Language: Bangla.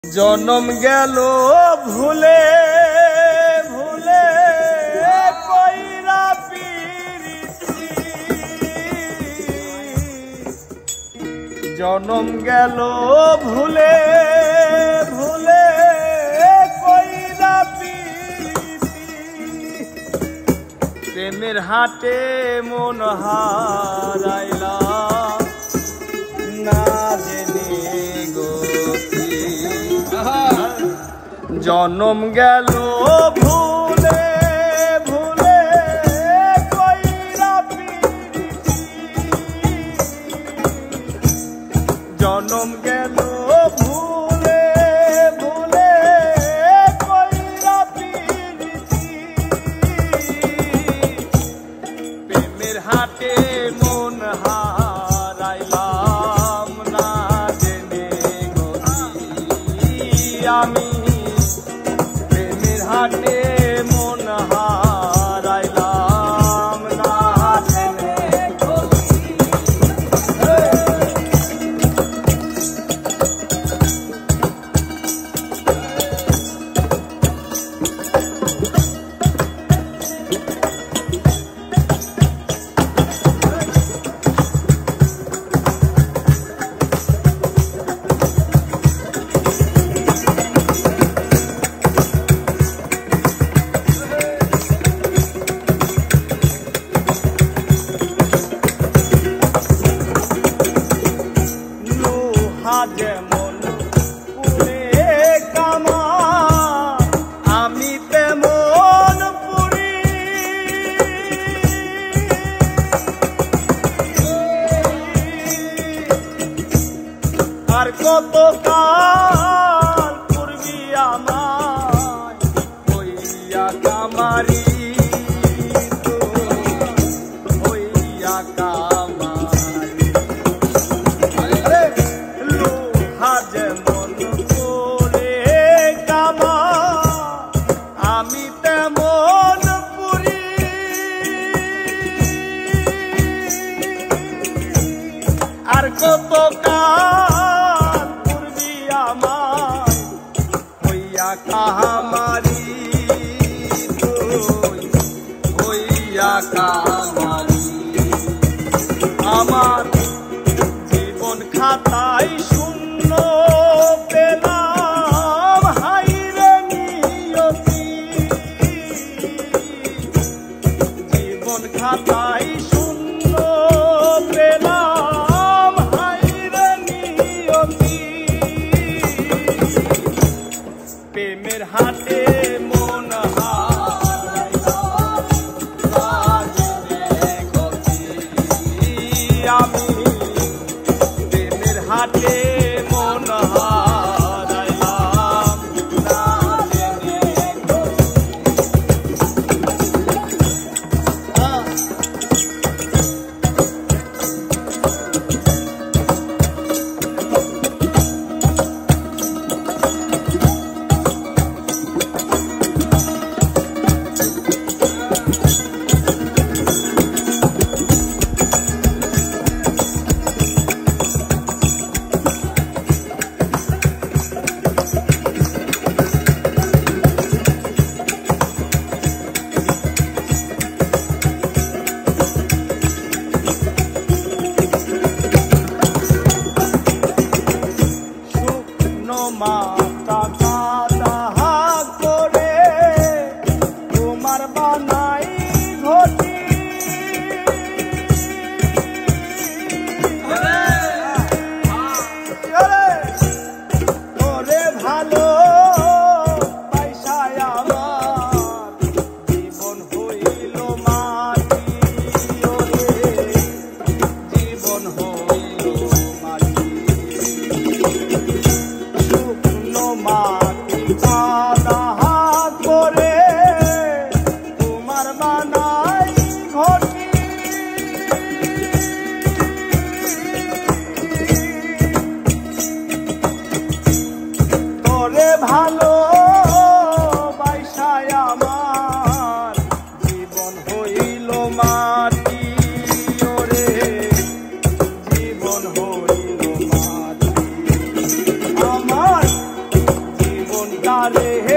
জনম গেল ভুলে ভুলে কইরা পিরিতি, জনম গেল ভুলে ভুলে কইরা পিরিতি, প্রেমের হাটে মন হারাইলাম না জেনে গতি। জনম গেল ভুলে ভুলে কইরা পিরিতি, জনম গেল ভুলে ভুলে কইরা পিরিতি, প্রেমের হাটে মন হারাইলাম না জেনে গতি। আমি প্রেমের হাটে মন হারাইলাম না জেনে গতি। যেমন পুরে কামা আমি তেমন পুরি, আর কত কাল পূর্বি আমায় হইয়া কামারি, হইয়া কামারি যেমন করে কামা আমি তেমন পুরি, আর কত কাল পূর্বি আমায় হইয়া কামারি, হইয়া কামারি। আমার জীবন খাতায় শূন্য পেলাম হাইরে নিয়তি, জীবন খাতায় শূন্য পেলাম হাইরে নিয়তি, প্রেমের হাটে মন হারাইলাম না জেনে গতি। আমি প্রেমের হাটে মন হারাইলাম না জেনে গতি। মাতা কাদা করে তোমার বানাই ঘটি, ওরে ভালো পয়সায় আমার জীবন হইল মাটি, ওরে জীবন হইল মাটি। মাটি কাদা করে তোমার বানাই ঘটি, তোরে ভালো বাইসায় আমার জীবন হইল মাটি, ওরে জীবন হইল মাটি। আমার রে